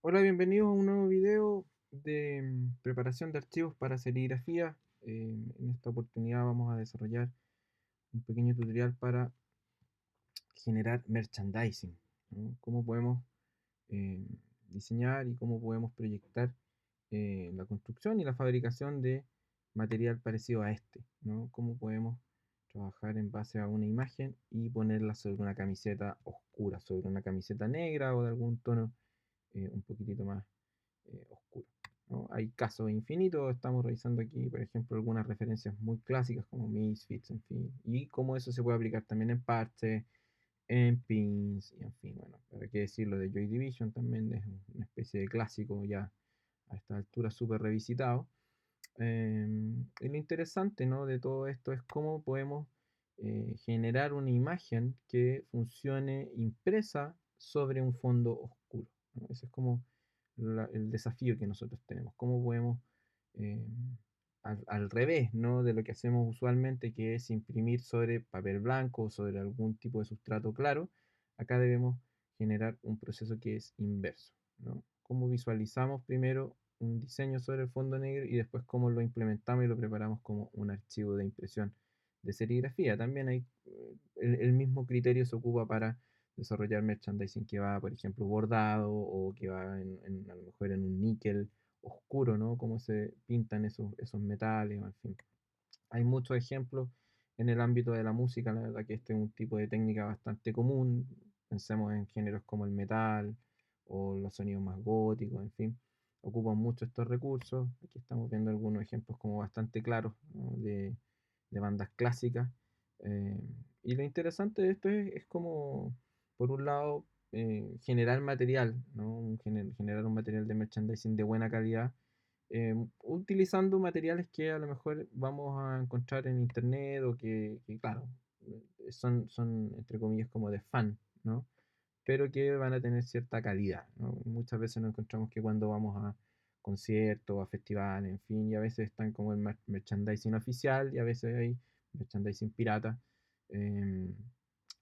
Hola, bienvenidos a un nuevo video de preparación de archivos para serigrafía. En esta oportunidad vamos a desarrollar un pequeño tutorial para generar merchandising, ¿no? Cómo podemos eh, diseñar y cómo podemos proyectar la construcción y la fabricación de material parecido a este, ¿no? Cómo podemos trabajar en base a una imagen y ponerla sobre una camiseta oscura, sobre una camiseta negra o de algún tono un poquitito más oscuro, ¿no? Hay casos infinitos, estamos revisando aquí, por ejemplo, algunas referencias muy clásicas como Misfits, en fin, y cómo eso se puede aplicar también en parches, en pins, y en fin, bueno, para qué decirlo de Joy Division también, es una especie de clásico ya a esta altura súper revisitado. Y lo interesante, ¿no?, de todo esto es cómo podemos generar una imagen que funcione impresa sobre un fondo oscuro, ¿no? Ese es como el desafío que nosotros tenemos. ¿Cómo podemos, eh, al revés, ¿no?, de lo que hacemos usualmente, que es imprimir sobre papel blanco o sobre algún tipo de sustrato claro? Acá debemos generar un proceso que es inverso, ¿no? ¿Cómo visualizamos primero un diseño sobre el fondo negro y después cómo lo implementamos y lo preparamos como un archivo de impresión de serigrafía? También hay el mismo criterio se ocupa para desarrollar merchandising que va, por ejemplo, bordado o que va a lo mejor en un níquel oscuro, ¿no? Cómo se pintan esos metales, en fin. Hay muchos ejemplos en el ámbito de la música, la verdad que este es un tipo de técnica bastante común. Pensemos en géneros como el metal o los sonidos más góticos, en fin. Ocupan mucho estos recursos. Aquí estamos viendo algunos ejemplos como bastante claros, ¿no?, de bandas clásicas. Eh, y lo interesante de esto es como, por un lado, generar material, ¿no? Generar un material de merchandising de buena calidad, utilizando materiales que a lo mejor vamos a encontrar en internet o que, claro, son entre comillas como de fan, ¿no? Pero que van a tener cierta calidad, ¿no? Muchas veces nos encontramos que cuando vamos a conciertos, a festivales, en fin, y a veces están como el merchandising oficial y a veces hay merchandising pirata. em,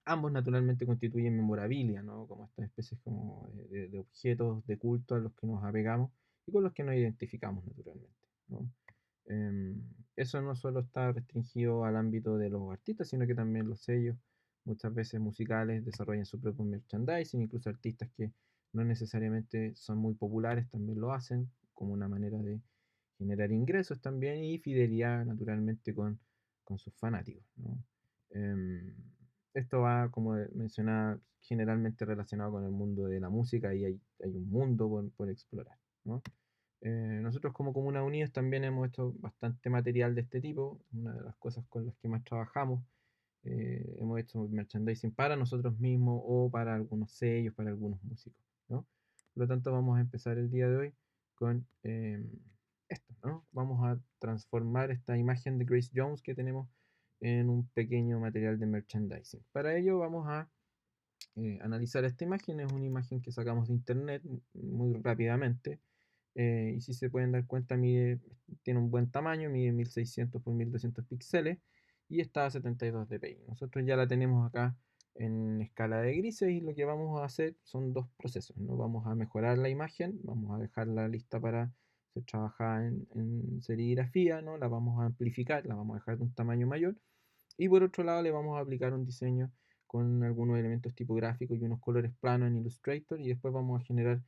Ambos naturalmente constituyen memorabilia, ¿no? Como estas especies como de objetos de culto a los que nos apegamos y con los que nos identificamos naturalmente, ¿no? Em, Eso no solo está restringido al ámbito de los artistas, sino que también los sellos, muchas veces musicales, desarrollan su propio merchandising, incluso artistas que no necesariamente son muy populares también lo hacen como una manera de generar ingresos también y fidelidad naturalmente con sus fanáticos, ¿no? Em, Esto va, como mencionaba, generalmente relacionado con el mundo de la música y hay un mundo por explorar, ¿no? Nosotros como Comuna Unidos también hemos hecho bastante material de este tipo, una de las cosas con las que más trabajamos. Hemos hecho merchandising para nosotros mismos o para algunos sellos, para algunos músicos, ¿no? Por lo tanto, vamos a empezar el día de hoy con esto, ¿no? Vamos a transformar esta imagen de Grace Jones que tenemos en un pequeño material de merchandising. Para ello vamos a analizar esta imagen. Es una imagen que sacamos de internet muy rápidamente. Y si se pueden dar cuenta, tiene un buen tamaño, mide 1600 por 1200 píxeles y está a 72 dpi. Nosotros ya la tenemos acá en escala de grises y lo que vamos a hacer son dos procesos, ¿no? Vamos a mejorar la imagen, vamos a dejarla lista para ser trabajada en serigrafía, ¿no? La vamos a amplificar, la vamos a dejar de un tamaño mayor y por otro lado le vamos a aplicar un diseño con algunos elementos tipográficos y unos colores planos en Illustrator y después vamos a generar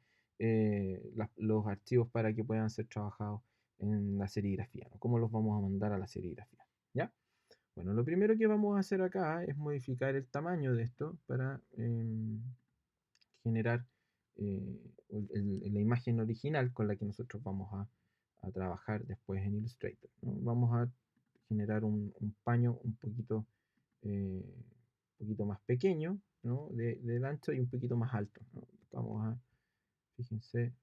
los archivos para que puedan ser trabajados en la serigrafía, ¿no? ¿Cómo los vamos a mandar a la serigrafía? ¿Ya? Bueno, lo primero que vamos a hacer acá es modificar el tamaño de esto para generar la imagen original con la que nosotros vamos a trabajar después en Illustrator, ¿no? Vamos a generar un paño un poquito más pequeño, ¿no?, del ancho y un poquito más alto, ¿no? Vamos a, fíjense,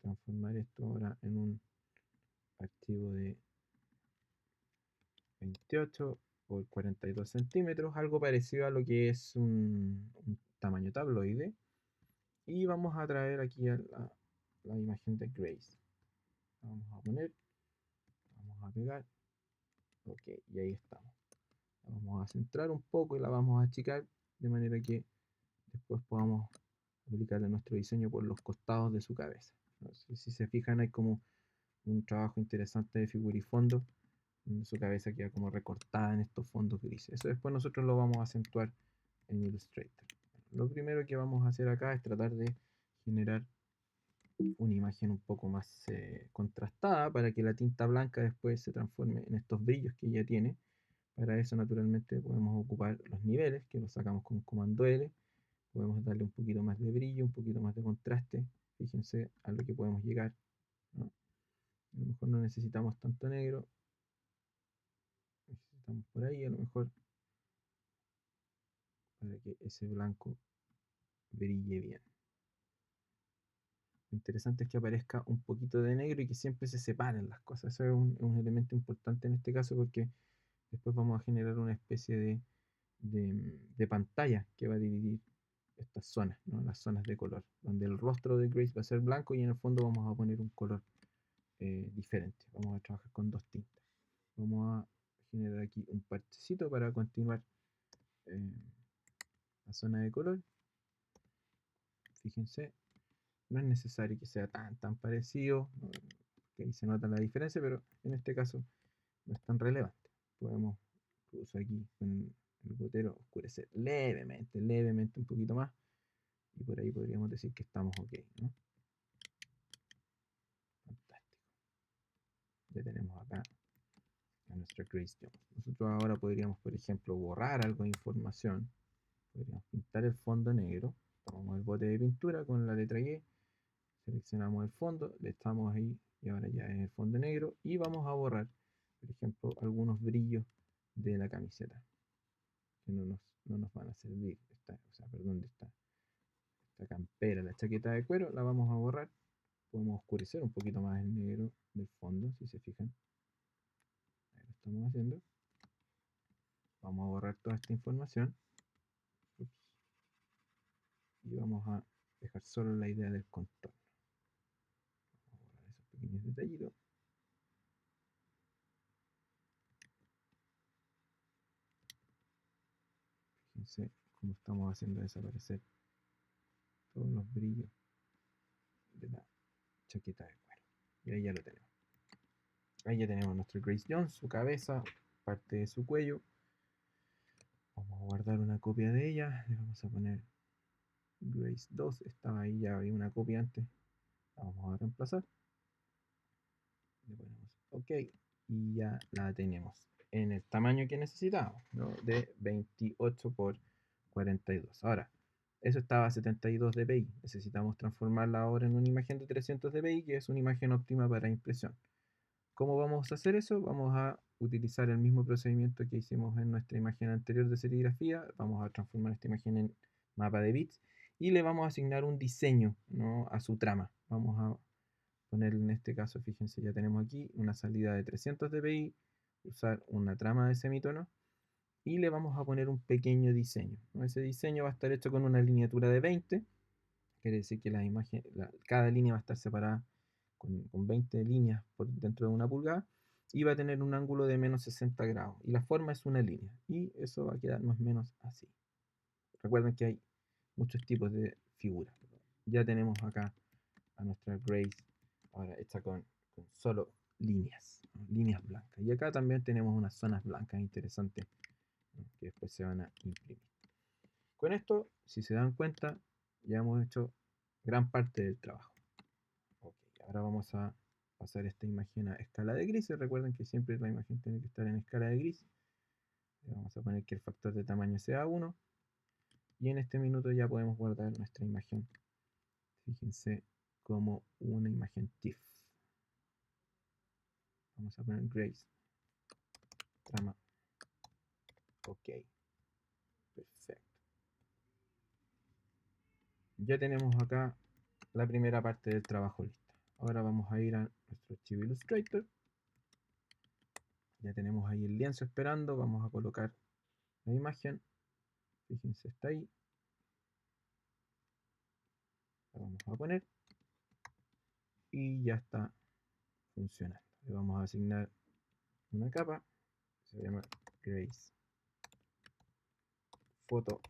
transformar esto ahora en un archivo de 28 por 42 centímetros, algo parecido a lo que es un tamaño tabloide. Y vamos a traer aquí a la imagen de Grace. La vamos a poner, vamos a pegar, ok, y ahí estamos. La vamos a centrar un poco y la vamos a achicar de manera que después podamos aplicarle nuestro diseño por los costados de su cabeza. ¿No? Si se fijan, hay como un trabajo interesante de figura y fondo. Su cabeza queda como recortada en estos fondos grises. Eso después nosotros lo vamos a acentuar en Illustrator. Lo primero que vamos a hacer acá es tratar de generar una imagen un poco más contrastada para que la tinta blanca después se transforme en estos brillos que ya tiene. Para eso naturalmente podemos ocupar los niveles, que los sacamos con comando L. Podemos darle un poquito más de brillo, un poquito más de contraste. Fíjense a lo que podemos llegar, ¿no? A lo mejor no necesitamos tanto negro. Necesitamos por ahí a lo mejor para que ese blanco brille bien. Lo interesante es que aparezca un poquito de negro y que siempre se separen las cosas. Eso es un elemento importante en este caso porque después vamos a generar una especie de pantalla que va a dividir estas zonas, ¿no? Las zonas de color, donde el rostro de Grace va a ser blanco y en el fondo vamos a poner un color diferente. Vamos a trabajar con dos tintas. Vamos a generar aquí un parchecito para continuar eh, la zona de color. Fíjense, no es necesario que sea tan parecido, ¿no? Que ahí se nota la diferencia, pero en este caso no es tan relevante. Podemos incluso aquí con el botero oscurecer levemente un poquito más, y por ahí podríamos decir que estamos ok, ¿no? Fantástico. Ya tenemos acá a nuestra Grace Jones. Nosotros ahora podríamos, por ejemplo, borrar algo de información. Podríamos pintar el fondo negro. Tomamos el bote de pintura con la letra Y, seleccionamos el fondo, le estamos ahí y ahora ya es el fondo negro y vamos a borrar, por ejemplo, algunos brillos de la camiseta que no nos van a servir. Perdón, de esta campera, la chaqueta de cuero, la vamos a borrar. Podemos oscurecer un poquito más el negro del fondo, si se fijan. Ahí lo estamos haciendo. Vamos a borrar toda esta información. Ups. Y vamos a dejar solo la idea del contorno. Vamos a borrar esos pequeños detallitos. Fíjense cómo estamos haciendo desaparecer todos los brillos de la chaqueta de cuero. Y ahí ya lo tenemos. Ahí ya tenemos nuestro Grace Jones, su cabeza, parte de su cuello. Vamos a guardar una copia de ella. Le vamos a poner Grace 2. Estaba ahí, ya había una copia antes. La vamos a reemplazar. Le ponemos OK. Y ya la tenemos en el tamaño que necesitamos, ¿no? De 28 por 42. Ahora, eso estaba a 72 dpi. Necesitamos transformarla ahora en una imagen de 300 dpi, que es una imagen óptima para impresión. ¿Cómo vamos a hacer eso? Vamos a utilizar el mismo procedimiento que hicimos en nuestra imagen anterior de serigrafía. Vamos a transformar esta imagen en mapa de bits y le vamos a asignar un diseño, ¿no? A su trama. Vamos a poner en este caso, fíjense, ya tenemos aquí una salida de 300 dpi, usar una trama de semitono y le vamos a poner un pequeño diseño, ¿no? Ese diseño va a estar hecho con una lineatura de 20, quiere decir que cada línea va a estar separada con 20 líneas por dentro de una pulgada y va a tener un ángulo de menos 60 grados y la forma es una línea y eso va a quedar más o menos así. Recuerden que hay muchos tipos de figuras. Ya tenemos acá a nuestra Grace ahora hecha con solo líneas, ¿no? Líneas blancas. Y acá también tenemos unas zonas blancas interesantes, ¿no? Que después se van a imprimir. Con esto, si se dan cuenta, ya hemos hecho gran parte del trabajo. Okay, ahora vamos a pasar esta imagen a escala de grises. Recuerden que siempre la imagen tiene que estar en escala de gris. Le vamos a poner que el factor de tamaño sea 1. Y en este minuto ya podemos guardar nuestra imagen. Fíjense como una imagen TIFF. Vamos a poner Grace. Trama. OK. Perfecto. Ya tenemos acá la primera parte del trabajo lista. Ahora vamos a ir a nuestro archivo Illustrator. Ya tenemos ahí el lienzo esperando. Vamos a colocar la imagen. Fíjense, está ahí. La vamos a poner. Y ya está funcionando. Le vamos a asignar una capa. Se llama Grace Photo.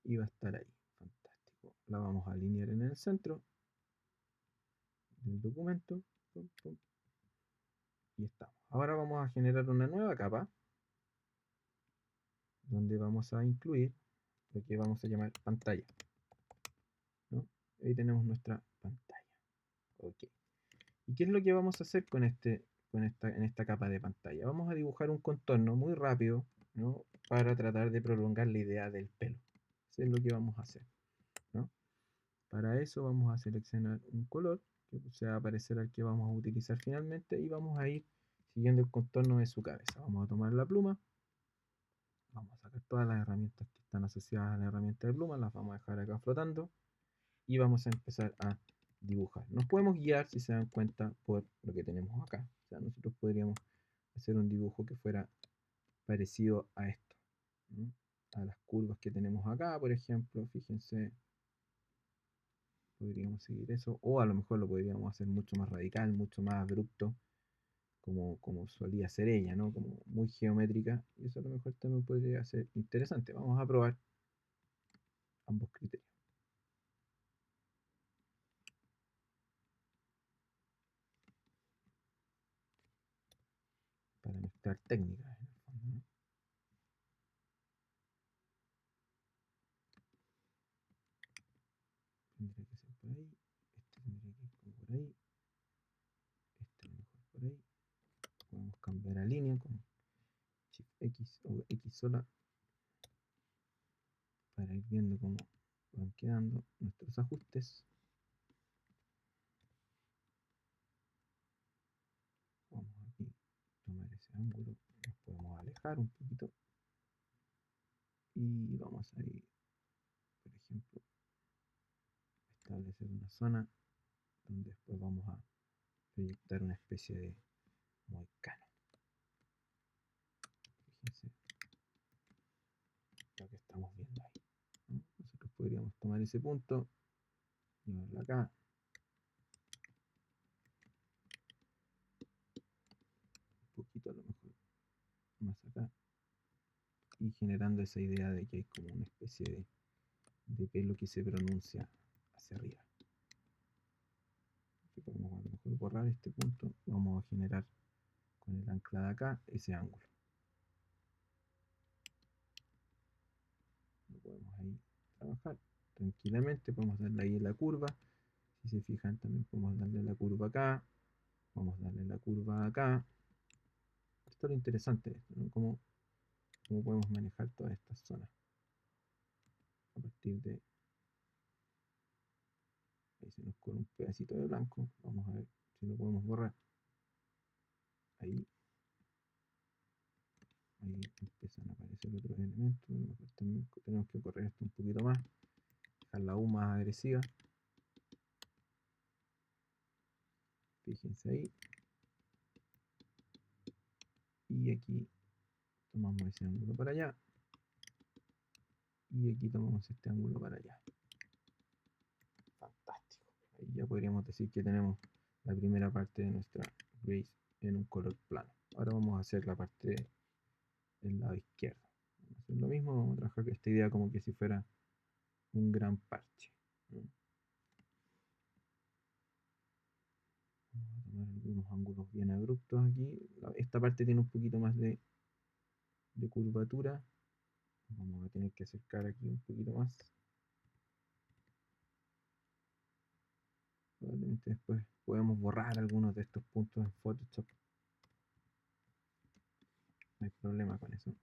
Y va a estar ahí. Fantástico. la vamos a alinear en el centro del documento. Pum, pum, y estamos. Ahora vamos a generar una nueva capa donde vamos a incluir lo que vamos a llamar pantalla, ¿no? Ahí tenemos nuestra pantalla. Ok. ¿Y qué es lo que vamos a hacer con en esta capa de pantalla? Vamos a dibujar un contorno muy rápido, ¿no? Para tratar de prolongar la idea del pelo. Eso es lo que vamos a hacer, ¿no? Para eso vamos a seleccionar un color que se va a parecer al que vamos a utilizar finalmente y vamos a ir siguiendo el contorno de su cabeza. Vamos a tomar la pluma, vamos a sacar todas las herramientas que están asociadas a la herramienta de pluma, las vamos a dejar acá flotando y vamos a empezar a dibujar. Nos podemos guiar, si se dan cuenta, por lo que tenemos acá. O sea, nosotros podríamos hacer un dibujo que fuera parecido a esto, ¿no? A las curvas que tenemos acá, por ejemplo, fíjense, podríamos seguir eso, o a lo mejor lo podríamos hacer mucho más radical, mucho más abrupto, como solía ser ella, ¿no? Como muy geométrica, y eso a lo mejor también podría ser interesante. Vamos a probar ambos criterios. Para mezclar técnicas en el fondo, ¿no? Tendría que ser por ahí, este tendría que ir como por ahí, este a lo mejor por ahí. Podemos cambiar a línea con Shift X o X sola para ir viendo cómo van quedando nuestros ajustes. Vamos aquí a tomar ese ángulo, nos podemos alejar un poquito y vamos a ir, por ejemplo, establecer una zona donde después vamos a proyectar una especie de moicano. Fíjense lo que estamos viendo ahí, ¿no? Nosotros podríamos tomar ese punto, llevarlo acá, un poquito a lo mejor más acá, y generando esa idea de que hay como una especie de pelo que se pronuncia hacia arriba. Aquí podemos a lo mejor borrar este punto, vamos a generar con el ancla de acá ese ángulo. Lo podemos ahí trabajar tranquilamente, podemos darle ahí la curva. Si se fijan también podemos darle la curva acá, vamos a darle la curva acá. Esto es lo interesante de esto, ¿no? Cómo podemos manejar todas estas zonas a partir de ahí se nos con un pedacito de blanco, vamos a ver si lo podemos borrar. Ahí empiezan a aparecer otros elementos, a lo mejor también tenemos que correr esto un poquito más, dejar la U más agresiva. Fíjense ahí. Y aquí tomamos ese ángulo para allá. Y aquí tomamos este ángulo para allá. Fantástico. Ahí ya podríamos decir que tenemos la primera parte de nuestra Grace en un color plano. Ahora vamos a hacer la parte del lado izquierdo. Vamos a hacer lo mismo, vamos a trabajar esta idea como que si fuera un gran parche, ¿no? Vamos a tomar algunos ángulos bien abruptos aquí. Esta parte tiene un poquito más de curvatura. Vamos a tener que acercar aquí un poquito más. Probablemente después podemos borrar algunos de estos puntos en Photoshop. No hay problema con eso.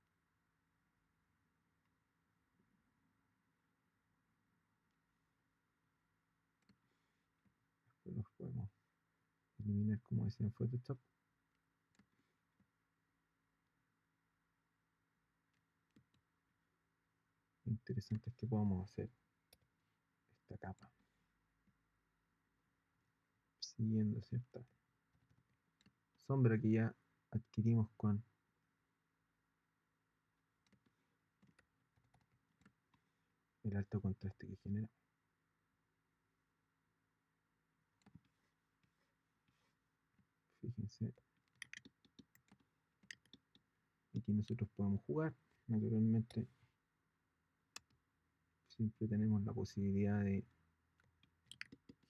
Después los podemos eliminar como decía en Photoshop. Lo interesante es que podamos hacer esta capa siguiendo cierta sombra que ya adquirimos con el alto contraste que genera. Fíjense, aquí nosotros podemos jugar naturalmente siempre tenemos la posibilidad de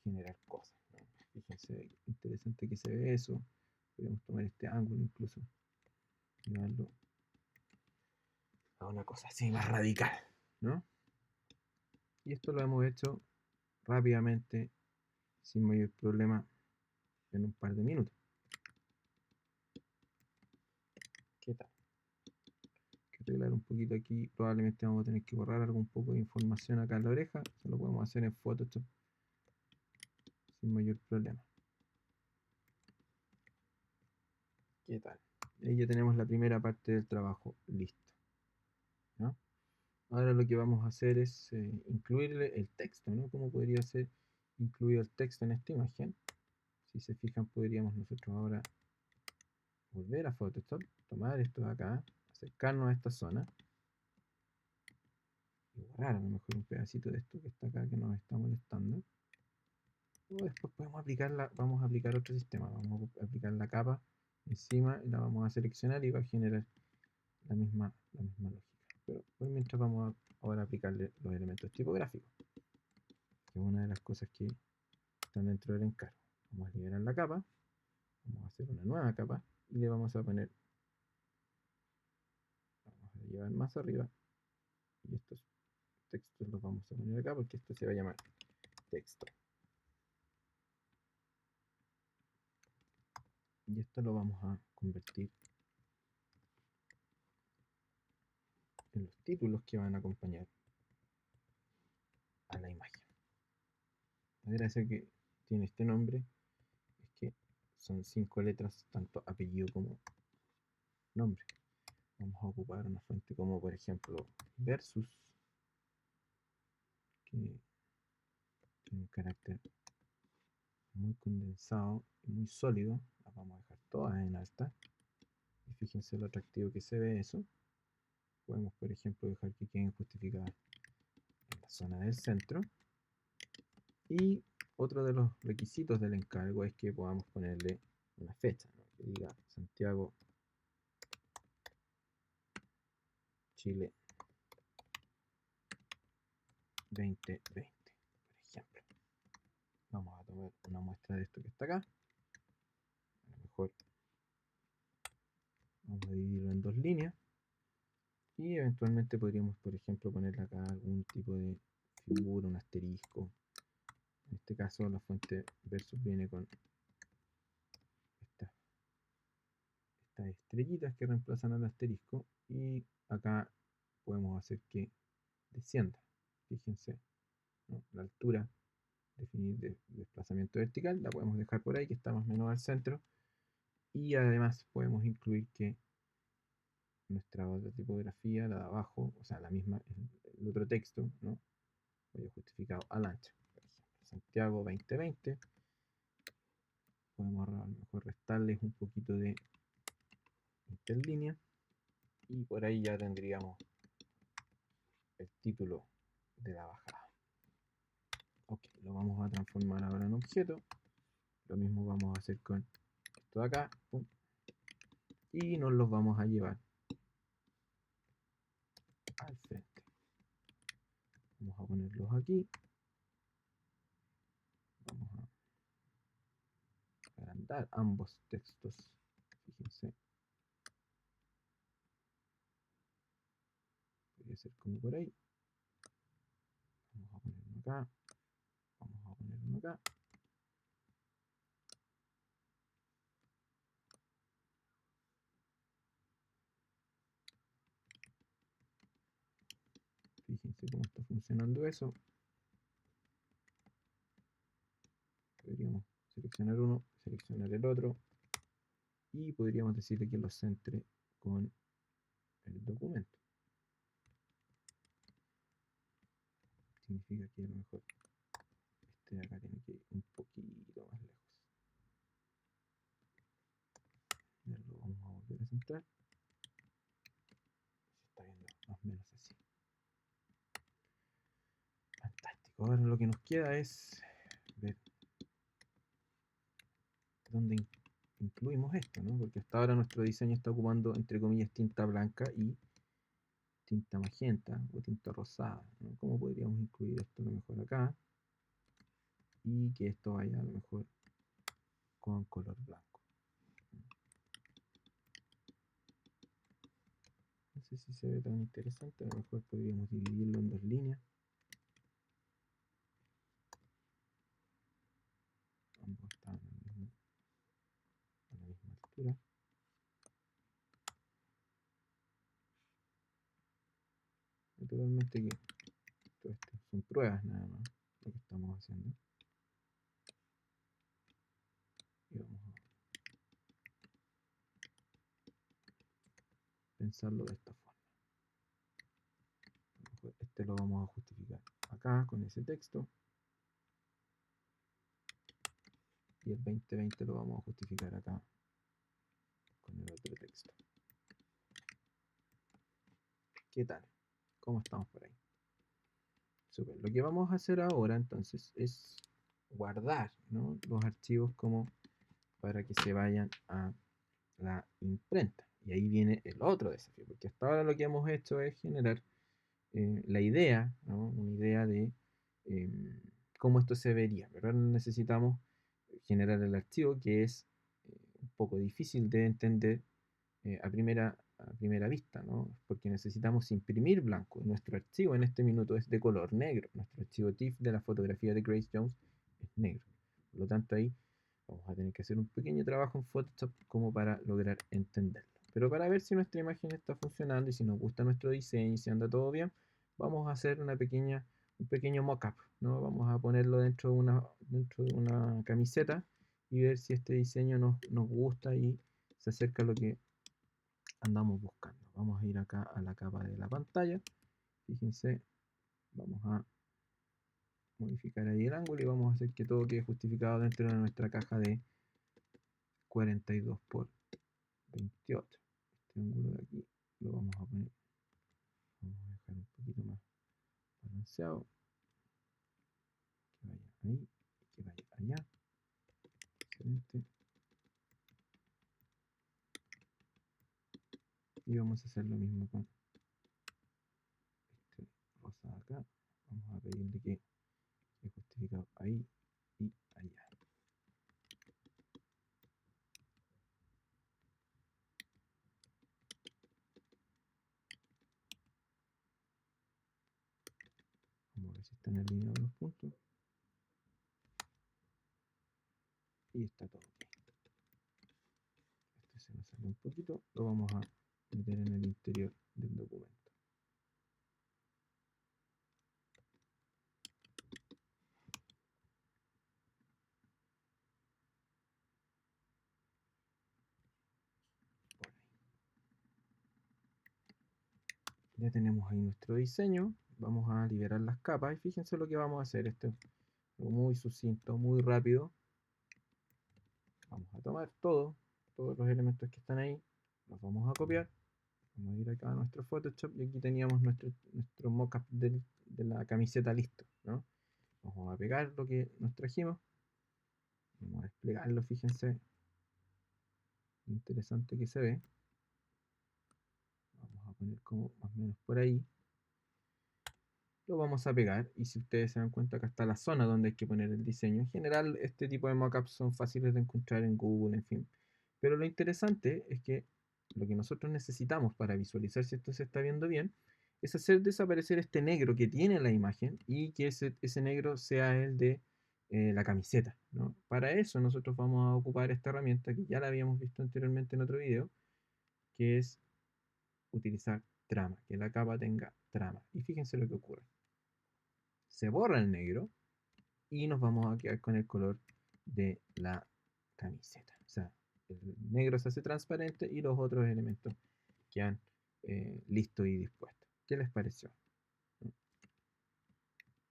generar cosas, ¿no? Fíjense, interesante que se ve eso. Podemos tomar este ángulo incluso, llevarlo a una cosa así más radical, ¿no? Y esto lo hemos hecho rápidamente, sin mayor problema, en un par de minutos. ¿Qué tal? Que arreglar un poquito aquí. Probablemente vamos a tener que borrar algún poco de información acá en la oreja. Eso lo podemos hacer en Photoshop sin mayor problema. ¿Qué tal? Ahí ya tenemos la primera parte del trabajo listo, ¿no? Ahora lo que vamos a hacer es incluirle el texto, ¿no? ¿Cómo podría ser incluido el texto en esta imagen? Si se fijan, podríamos nosotros ahora volver a Photoshop, tomar esto de acá, acercarnos a esta zona y borrar a lo mejor un pedacito de esto que está acá que nos está molestando. O después podemos aplicarla, vamos a aplicar otro sistema, vamos a aplicar la capa encima y la vamos a seleccionar y va a generar la misma lógica. Pero por mientras vamos ahora a aplicarle los elementos tipográficos, que es una de las cosas que están dentro del encargo. Vamos a liberar la capa, vamos a hacer una nueva capa y le vamos a poner, vamos a llevar más arriba y estos textos los vamos a poner acá porque esto se va a llamar texto. Y esto lo vamos a convertir en los títulos que van a acompañar a la imagen. La gracia que tiene este nombre es que son 5 letras, tanto apellido como nombre. Vamos a ocupar una fuente como por ejemplo Versus, que tiene un carácter muy condensado y muy sólido. Las vamos a dejar todas en alta. Y fíjense lo atractivo que se ve eso. Podemos por ejemplo dejar que queden justificadas en la zona del centro. Y otro de los requisitos del encargo es que podamos ponerle una fecha, ¿no? Que diga Santiago, Chile 2020, por ejemplo. Vamos a tomar una muestra de esto que está acá. A lo mejor vamos a dividirlo en 2 líneas. Y eventualmente podríamos, por ejemplo, ponerle acá algún tipo de figura, un asterisco. En este caso la fuente Versus viene con estas estrellitas que reemplazan al asterisco. Y acá podemos hacer que descienda. Fíjense, ¿no? La altura, definir de desplazamiento vertical, la podemos dejar por ahí, que está más o menos al centro. Y además podemos incluir que nuestra otra tipografía, la de abajo, o sea, la misma, el otro texto, ¿no? Vaya justificado al ancho. Por ejemplo, Santiago 2020. Podemos a lo mejor restarles un poquito de interlínea. Y por ahí ya tendríamos el título de la bajada. Ok, lo vamos a transformar ahora en objeto. Lo mismo vamos a hacer con esto de acá. Pum, y nos los vamos a llevar al frente. Vamos a ponerlos aquí. Vamos a agrandar ambos textos. Fíjense. Podría ser como por ahí. Vamos a poner uno acá. Vamos a poner uno acá. Fíjense cómo está funcionando eso. Podríamos seleccionar uno, seleccionar el otro. Y podríamos decirle que lo centre con el documento. Significa que a lo mejor este de acá tiene que ir un poquito más lejos. Ya lo vamos a volver a centrar. Se está viendo más o menos así. Fantástico. Ahora lo que nos queda es ver dónde incluimos esto, ¿no? Porque hasta ahora nuestro diseño está ocupando, entre comillas, tinta blanca y tinta magenta o tinta rosada, ¿no? ¿Cómo podríamos incluir esto a lo mejor acá? Y que esto vaya a lo mejor con color blanco. No sé si se ve tan interesante, a lo mejor podríamos dividirlo en dos líneas. Ambos están a la misma altura. Naturalmente que todo esto son pruebas nada más lo que estamos haciendo. Y vamos a pensarlo de esta forma. Este lo vamos a justificar acá con ese texto. Y el 2020 lo vamos a justificar acá con el otro texto. ¿Qué tal? ¿Cómo estamos por ahí? Super. Lo que vamos a hacer ahora entonces es guardar, ¿no?, los archivos como para que se vayan a la imprenta. Y ahí viene el otro desafío, porque hasta ahora lo que hemos hecho es generar la idea, ¿no?, una idea de eh, cómo esto se vería. Pero ahora necesitamos generar el archivo, que es un poco difícil de entender a primera vista, ¿no? Porque necesitamos imprimir blanco. Nuestro archivo en este minuto es de color negro. Nuestro archivo TIFF de la fotografía de Grace Jones es negro. Por lo tanto, ahí vamos a tener que hacer un pequeño trabajo en Photoshop como para lograr entenderlo. Pero para ver si nuestra imagen está funcionando y si nos gusta nuestro diseño y si anda todo bien, vamos a hacer un pequeño mockup, ¿no? Vamos a ponerlo dentro de una camiseta y ver si este diseño nos gusta y se acerca a lo que andamos buscando. Vamos a ir acá a la capa de la pantalla. Fíjense, vamos a modificar ahí el ángulo y vamos a hacer que todo quede justificado dentro de nuestra caja de 42 por 28. Este ángulo de aquí lo vamos a poner, vamos a dejar un poquito más balanceado, que vaya ahí y que vaya allá. Excelente. Y vamos a hacer lo mismo con este rosa acá. Vamos a pedirle que quede justificado ahí y allá. Vamos a ver si están alineados los puntos. Y está todo ok. Este se nos sale un poquito, lo vamos a meter en el interior del documento. Por ahí. Ya tenemos ahí nuestro diseño. Vamos a liberar las capas y fíjense lo que vamos a hacer. Esto es muy sucinto, muy rápido. Vamos a tomar todos los elementos que están ahí, los vamos a copiar. Vamos a ir acá a nuestro Photoshop y aquí teníamos nuestro mockup de la camiseta listo, ¿no? Vamos a pegar lo que nos trajimos. Vamos a desplegarlo, fíjense lo interesante que se ve. Vamos a poner como más o menos por ahí. Lo vamos a pegar y si ustedes se dan cuenta, acá está la zona donde hay que poner el diseño. En general, este tipo de mockups son fáciles de encontrar en Google, en fin. Pero lo interesante es que lo que nosotros necesitamos para visualizar si esto se está viendo bien es hacer desaparecer este negro que tiene la imagen y que ese negro sea el de la camiseta, ¿no? Para eso nosotros vamos a ocupar esta herramienta que ya la habíamos visto anteriormente en otro video, que es utilizar trama, que la capa tenga trama. Y fíjense lo que ocurre. Se borra el negro y nos vamos a quedar con el color de la camiseta. O sea, el negro se hace transparente y los otros elementos quedan listos y dispuestos. ¿Qué les pareció?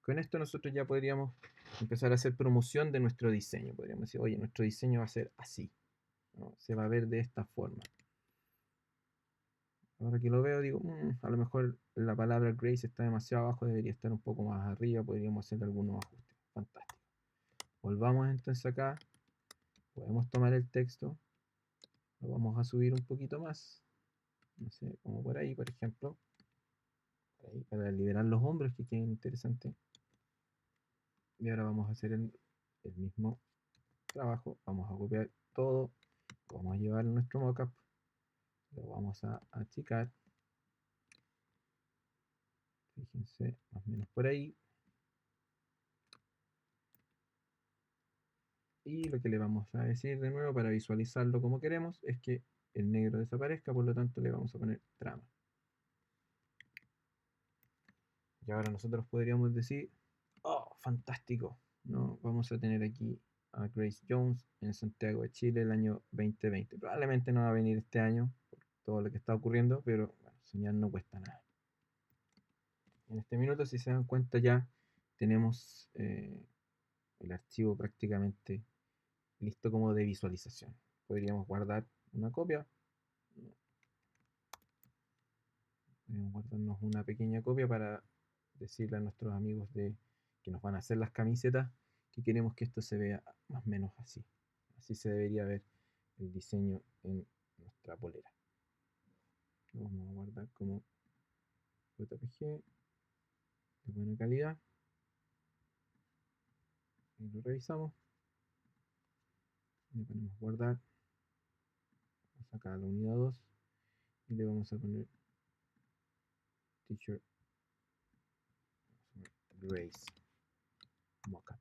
Con esto nosotros ya podríamos empezar a hacer promoción de nuestro diseño. Podríamos decir, oye, nuestro diseño va a ser así, ¿no? Se va a ver de esta forma. Ahora que lo veo, digo, a lo mejor la palabra Grace está demasiado abajo, debería estar un poco más arriba, podríamos hacer algunos ajustes. Fantástico. Volvamos entonces acá, podemos tomar el texto, lo vamos a subir un poquito más, no sé, como por ahí, por ejemplo. ahí, para liberar los hombros que queden interesantes. Y ahora vamos a hacer el mismo trabajo. Vamos a copiar todo. Vamos a llevar nuestro mockup. Lo vamos a achicar. Fíjense, más o menos por ahí. Y lo que le vamos a decir de nuevo para visualizarlo como queremos es que el negro desaparezca, por lo tanto le vamos a poner trama. Y ahora nosotros podríamos decir, oh, fantástico, ¿no? Vamos a tener aquí a Grace Jones en Santiago de Chile el año 2020. Probablemente no va a venir este año por todo lo que está ocurriendo, pero bueno, soñar no cuesta nada. En este minuto, si se dan cuenta, ya tenemos el archivo prácticamente listo como de visualización. Podríamos guardar una copia. Podríamos guardarnos una pequeña copia para decirle a nuestros amigos que nos van a hacer las camisetas que queremos que esto se vea más o menos así. Así se debería ver el diseño en nuestra polera. Lo vamos a guardar como JPG de buena calidad. Y lo revisamos. Le ponemos guardar. Vamos a sacar la unidad 2 y le vamos a poner Teacher Grace Mockup.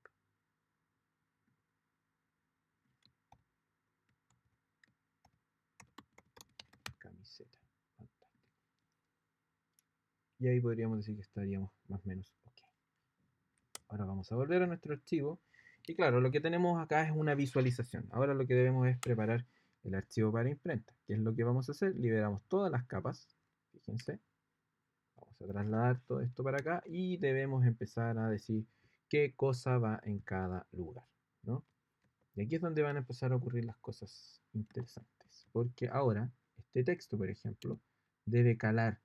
Camiseta. Fantástico. Y ahí podríamos decir que estaríamos más o menos ok. Ahora vamos a volver a nuestro archivo. Y claro, lo que tenemos acá es una visualización. Ahora lo que debemos es preparar el archivo para imprenta. ¿Qué es lo que vamos a hacer? Liberamos todas las capas. Fíjense. Vamos a trasladar todo esto para acá y debemos empezar a decir qué cosa va en cada lugar, ¿no? Y aquí es donde van a empezar a ocurrir las cosas interesantes. Porque ahora, este texto, por ejemplo, debe calar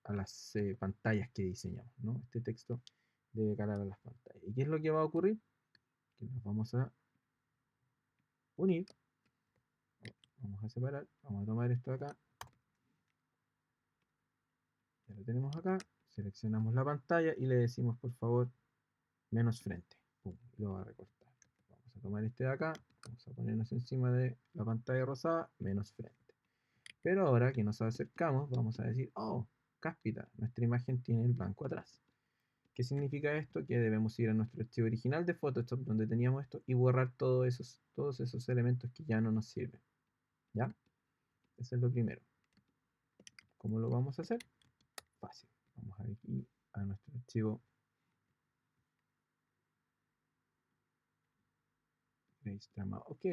a las pantallas que diseñamos, ¿no? Este texto debe calar a las pantallas. ¿Y qué es lo que va a ocurrir? Que nos vamos a unir, vamos a separar, vamos a tomar esto acá, ya lo tenemos acá, seleccionamos la pantalla y le decimos por favor menos frente, pum, y lo va a recortar. Vamos a tomar este de acá, vamos a ponernos encima de la pantalla rosada, menos frente. Pero ahora que nos acercamos, vamos a decir, oh, cáspita, nuestra imagen tiene el blanco atrás. ¿Qué significa esto? Que debemos ir a nuestro archivo original de Photoshop donde teníamos esto y borrar todos esos elementos que ya no nos sirven. ¿Ya? Eso es lo primero. ¿Cómo lo vamos a hacer? Fácil. Vamos aquí a nuestro archivo Trama OK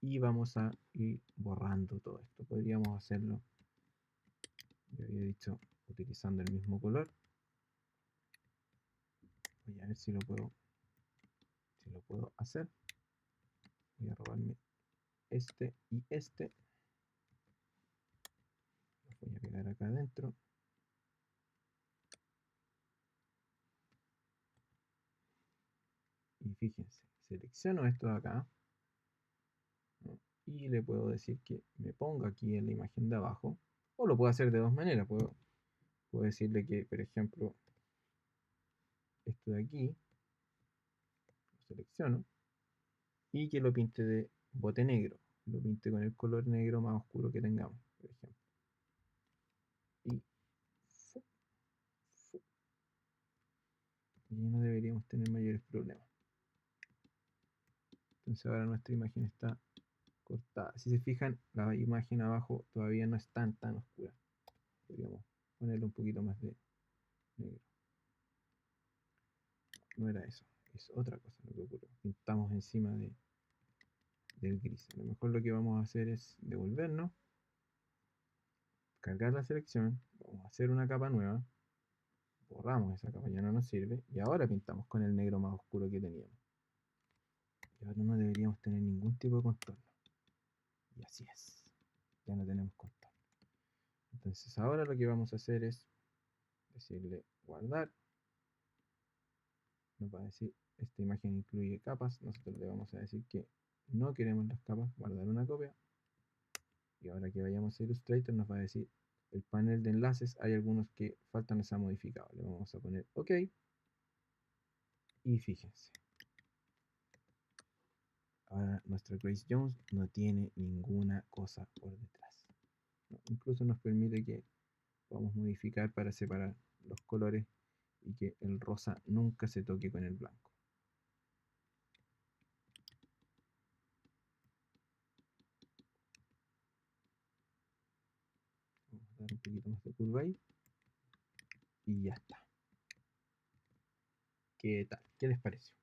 y vamos a ir borrando todo esto. Podríamos hacerlo, yo había dicho, utilizando el mismo color. Voy a ver si lo puedo hacer. Voy a robarme este y este. Los voy a pegar acá adentro. Y fíjense, selecciono esto de acá, ¿no? Y le puedo decir que me ponga aquí en la imagen de abajo. O lo puedo hacer de dos maneras. Puedo decirle que, por ejemplo, esto de aquí, lo selecciono y que lo pinte de bote negro. Lo pinte con el color negro más oscuro que tengamos, por ejemplo. Y no deberíamos tener mayores problemas. Entonces ahora nuestra imagen está cortada. Si se fijan, la imagen abajo todavía no es tan oscura. Podríamos ponerle un poquito más de negro. No era eso, es otra cosa lo que ocurre. Pintamos encima del gris. A lo mejor lo que vamos a hacer es devolvernos, cargar la selección, vamos a hacer una capa nueva, borramos esa capa, ya no nos sirve, y ahora pintamos con el negro más oscuro que teníamos. Y ahora no deberíamos tener ningún tipo de contorno. Y así es, ya no tenemos contorno. Entonces ahora lo que vamos a hacer es decirle guardar. Nos va a decir, esta imagen incluye capas, nosotros le vamos a decir que no queremos las capas, guardar una copia. Y ahora que vayamos a Illustrator nos va a decir, el panel de enlaces hay algunos que faltan no se han modificado. Le vamos a poner OK. Y fíjense. Ahora nuestra Grace Jones no tiene ninguna cosa por detrás. ¿No? Incluso nos permite que podamos modificar para separar los colores y que el rosa nunca se toque con el blanco. Vamos a dar un poquito más de curva ahí. Y ya está. ¿Qué tal? ¿Qué les pareció?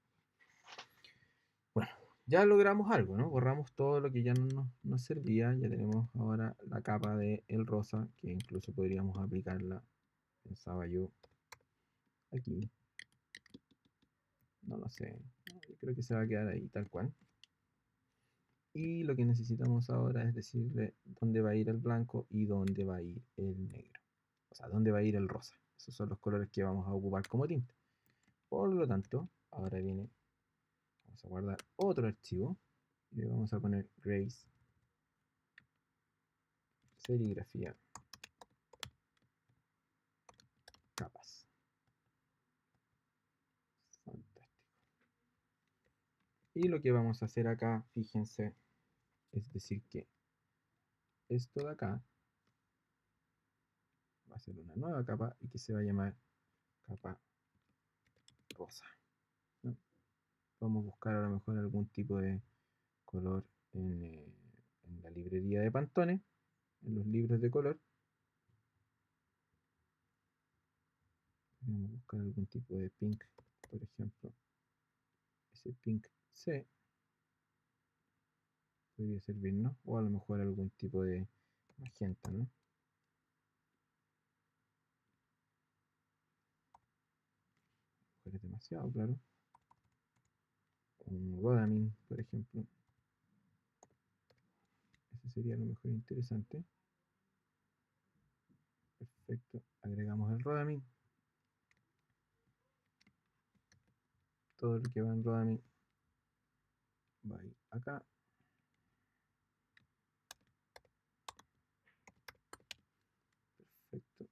Bueno, ya logramos algo, ¿no? Borramos todo lo que ya no nos servía. Ya tenemos ahora la capa de el rosa, que incluso podríamos aplicarla, pensaba yo, aquí. No lo sé. Yo creo que se va a quedar ahí tal cual. Y lo que necesitamos ahora es decirle dónde va a ir el blanco y dónde va a ir el negro. O sea, dónde va a ir el rosa. Esos son los colores que vamos a ocupar como tinta. Por lo tanto, ahora viene, vamos a guardar otro archivo y le vamos a poner Grace serigrafía capas. Fantástico. Y lo que vamos a hacer acá, fíjense, es decir que esto de acá va a ser una nueva capa y que se va a llamar capa rosa, ¿no? Vamos a buscar a lo mejor algún tipo de color en la librería de Pantone, en los libros de color. Vamos a buscar algún tipo de pink, por ejemplo. Ese pink C podría servir, ¿no? O a lo mejor algún tipo de magenta, ¿no? Es demasiado claro. Un Rhodamin, por ejemplo. Ese sería a lo mejor interesante. Perfecto. Agregamos el Rhodamin. Todo lo que va en Rhodamin va a ir acá. Perfecto.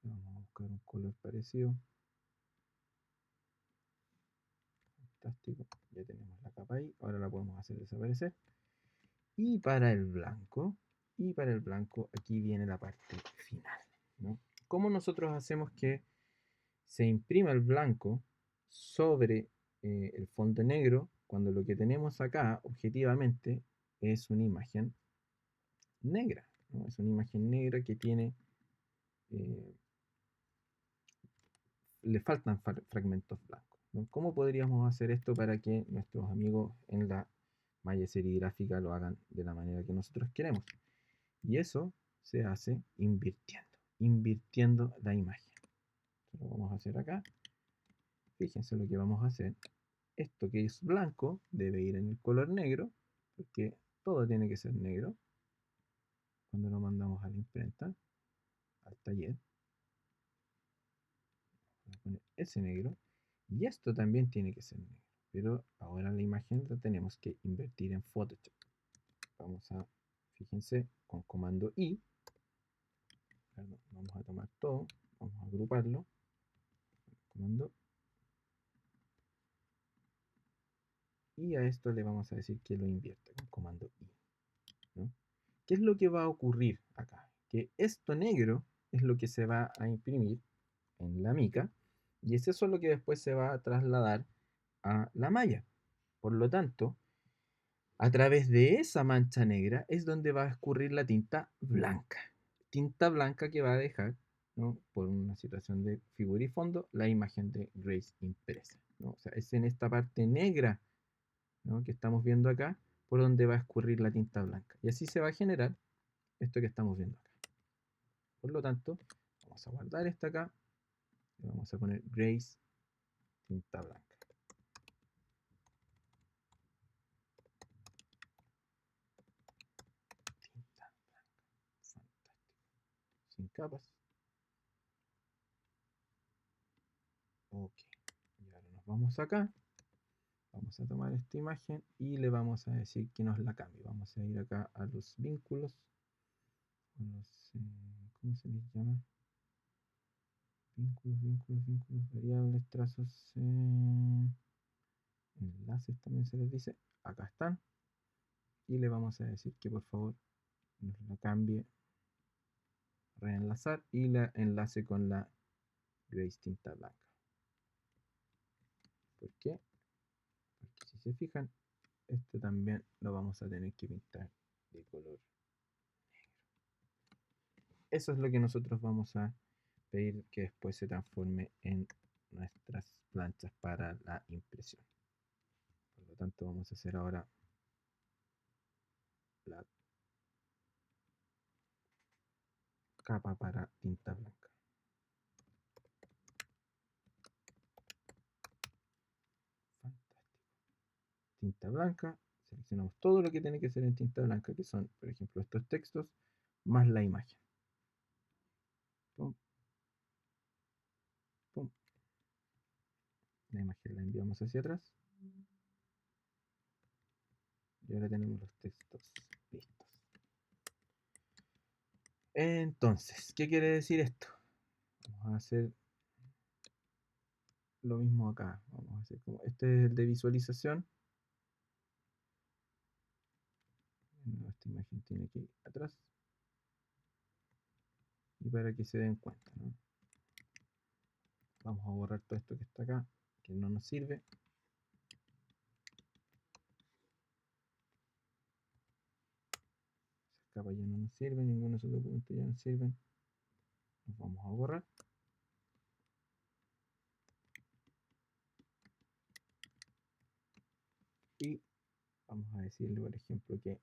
Vamos a buscar un color parecido. Fantástico. Ya tenemos la capa ahí. Ahora la podemos hacer desaparecer. Y para el blanco, aquí viene la parte final, ¿no? ¿Cómo nosotros hacemos que se imprima el blanco sobre el fondo negro cuando lo que tenemos acá objetivamente es una imagen negra, ¿no? Es una imagen negra que tiene, eh, le faltan fragmentos blancos, ¿no? ¿Cómo podríamos hacer esto para que nuestros amigos en la malla serigráfica lo hagan de la manera que nosotros queremos? Y eso se hace invirtiendo la imagen. Lo vamos a hacer acá. Fíjense lo que vamos a hacer. Esto que es blanco debe ir en el color negro, porque todo tiene que ser negro. Cuando lo mandamos a la imprenta, al taller, vamos a poner ese negro. Y esto también tiene que ser negro. Pero ahora la imagen la tenemos que invertir en Photoshop. Vamos a, fíjense, con comando I, vamos a tomar todo, vamos a agruparlo, comando, y a esto le vamos a decir que lo invierta con comando I, ¿no? ¿Qué es lo que va a ocurrir acá? Que esto negro es lo que se va a imprimir en la mica y es eso lo que después se va a trasladar a la malla. Por lo tanto, a través de esa mancha negra es donde va a escurrir la tinta blanca. Tinta blanca que va a dejar, ¿no?, por una situación de figura y fondo, la imagen de Grace impresa, ¿no? O sea, es en esta parte negra, ¿no?, que estamos viendo acá, por donde va a escurrir la tinta blanca. Y así se va a generar esto que estamos viendo acá. Por lo tanto, vamos a guardar esta acá y vamos a poner Grace tinta blanca. Tinta blanca. Fantástico. Sin capas. Ok. Y ahora nos vamos acá Vamos a tomar esta imagen y le vamos a decir que nos la cambie. Vamos a ir acá a los vínculos, ¿cómo se les llama? Vínculos, variables, trazos, enlaces también se les dice. Acá están. Y le vamos a decir que por favor nos la cambie, reenlazar y la enlace con la Grace tinta blanca. ¿Por qué? Porque si se fijan, este también lo vamos a tener que pintar de color. Eso es lo que nosotros vamos a pedir que después se transforme en nuestras planchas para la impresión. Por lo tanto, vamos a hacer ahora la capa para tinta blanca. Fantástico. Tinta blanca, seleccionamos todo lo que tiene que ser en tinta blanca, que son, por ejemplo, estos textos, más la imagen. Pum, pum. La imagen la enviamos hacia atrás. Y ahora tenemos los textos listos. Entonces, ¿qué quiere decir esto? Vamos a hacer lo mismo acá. Vamos a hacer como este es el de visualización. Esta imagen tiene que ir atrás. Y para que se den cuenta, ¿no? Vamos a borrar todo esto que está acá, que no nos sirve. Esas capas ya no nos sirven, ninguno de esos documentos ya nos sirven. Los vamos a borrar. Y vamos a decirle, por ejemplo, que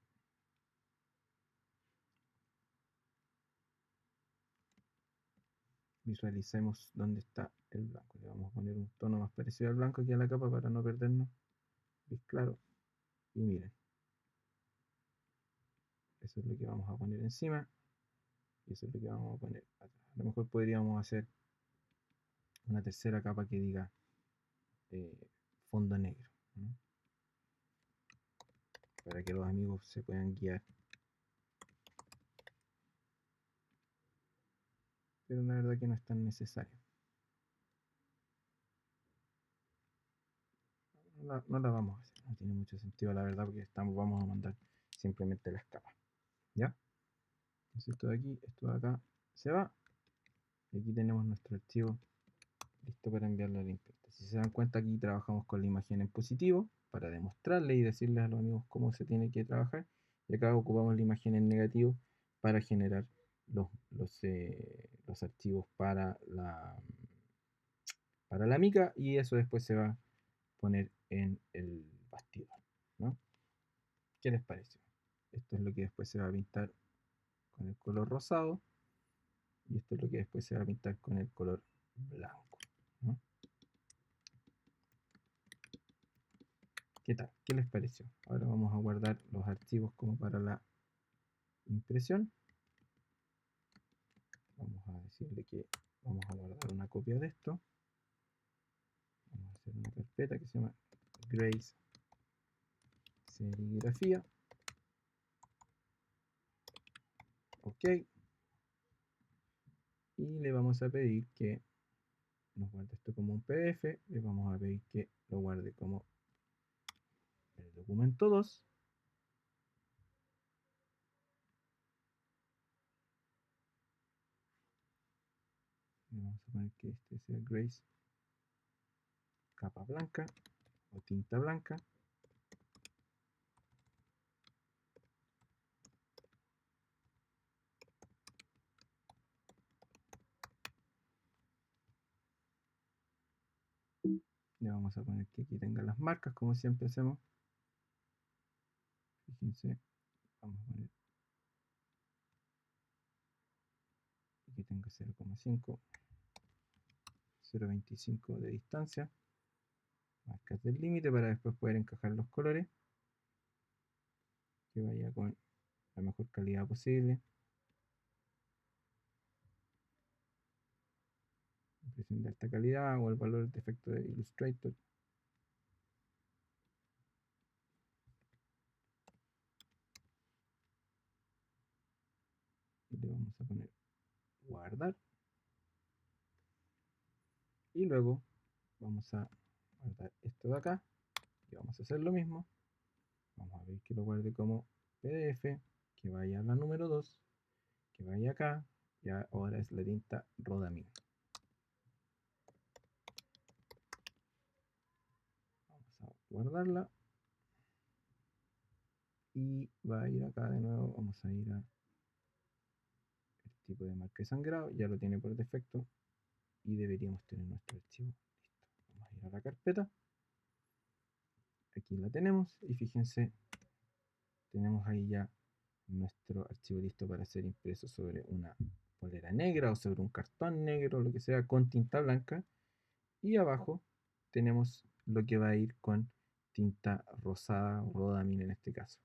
visualicemos dónde está el blanco. Le vamos a poner un tono más parecido al blanco aquí a la capa para no perdernos. Es claro. Y miren. Eso es lo que vamos a poner encima. Y eso es lo que vamos a poner atrás. A lo mejor podríamos hacer una tercera capa que diga fondo negro, ¿no? Para que los amigos se puedan guiar. Pero la verdad que no es tan necesario. No la vamos a hacer, no tiene mucho sentido la verdad porque vamos a mandar simplemente las capas. ¿Ya? Entonces esto de aquí, esto de acá se va. Y aquí tenemos nuestro archivo listo para enviarlo a la imprenta. Si se dan cuenta, aquí trabajamos con la imagen en positivo para demostrarle y decirles a los amigos cómo se tiene que trabajar. Y acá ocupamos la imagen en negativo para generar los archivos para la mica, y eso después se va a poner en el bastidor, ¿no? ¿Qué les parece? Esto es lo que después se va a pintar con el color rosado y esto es lo que después se va a pintar con el color blanco, ¿no? ¿Qué tal? ¿Qué les pareció? Ahora vamos a guardar los archivos como para la impresión. Vamos a decirle que vamos a guardar una copia de esto. Vamos a hacer una carpeta que se llama Grace Serigrafía. Ok. Y le vamos a pedir que nos guarde esto como un PDF. Le vamos a pedir que lo guarde como el documento 2. Le vamos a poner que este sea Grace capa blanca o tinta blanca. Le vamos a poner que aquí tenga las marcas como siempre hacemos. Fíjense, vamos a poner que tenga 0,5, 0,25 de distancia. Marcas del límite para después poder encajar los colores. Que vaya con la mejor calidad posible. Impresión de alta calidad o el valor de efecto de Illustrator. le vamos a poner guardar y luego vamos a guardar esto de acá y vamos a hacer lo mismo. Vamos a ver que lo guarde como PDF, que vaya a la número 2, que vaya acá, y ahora es la tinta Rhodamin. Vamos a guardarla y va a ir acá de nuevo. Vamos a ir a el tipo de marca de sangrado, ya lo tiene por defecto y deberíamos tener nuestro archivo listo. Vamos a ir a la carpeta, aquí la tenemos y fíjense, tenemos ahí ya nuestro archivo listo para ser impreso sobre una polera negra o sobre un cartón negro, lo que sea, con tinta blanca. Y abajo tenemos lo que va a ir con tinta rosada o Rhodamin en este caso.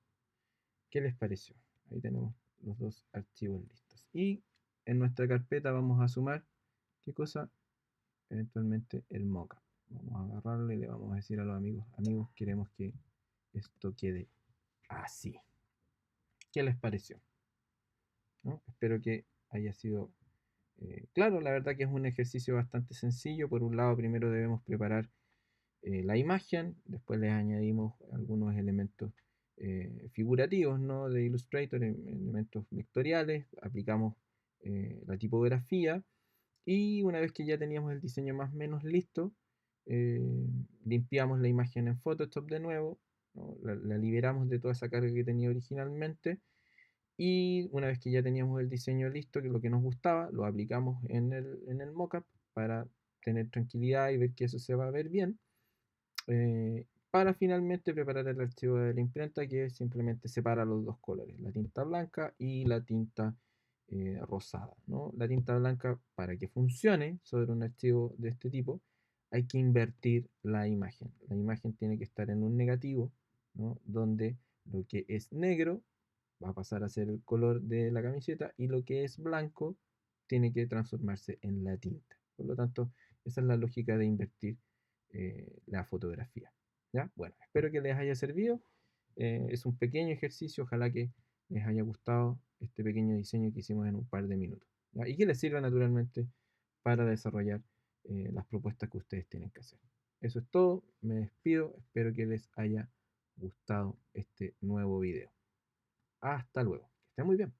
¿Qué les pareció? Ahí tenemos los dos archivos listos. Y en nuestra carpeta vamos a sumar, ¿qué cosa? Eventualmente el mockup. Vamos a agarrarlo y le vamos a decir a los amigos, amigos, queremos que esto quede así. ¿Qué les pareció? ¿No? Espero que haya sido claro. La verdad que es un ejercicio bastante sencillo. Por un lado, primero debemos preparar la imagen, después les añadimos algunos elementos figurativos, ¿no? De Illustrator, elementos vectoriales, aplicamos la tipografía y una vez que ya teníamos el diseño más o menos listo, eh, limpiamos la imagen en Photoshop de nuevo, ¿no? La liberamos de toda esa carga que tenía originalmente y una vez que ya teníamos el diseño listo, que es lo que nos gustaba, lo aplicamos en el mockup para tener tranquilidad y ver que eso se va a ver bien, para finalmente preparar el archivo de la imprenta que simplemente separa los dos colores, la tinta blanca y la tinta rosada, ¿no? La tinta blanca, para que funcione sobre un archivo de este tipo, hay que invertir la imagen. La imagen tiene que estar en un negativo, ¿no? Donde lo que es negro va a pasar a ser el color de la camiseta y lo que es blanco tiene que transformarse en la tinta. Por lo tanto, esa es la lógica de invertir la fotografía. ¿Ya? Bueno, espero que les haya servido. Es un pequeño ejercicio, ojalá que les haya gustado este pequeño diseño que hicimos en un par de minutos. ¿Ya? Y que les sirva naturalmente para desarrollar las propuestas que ustedes tienen que hacer. Eso es todo, me despido, espero que les haya gustado este nuevo video. Hasta luego, que estén muy bien.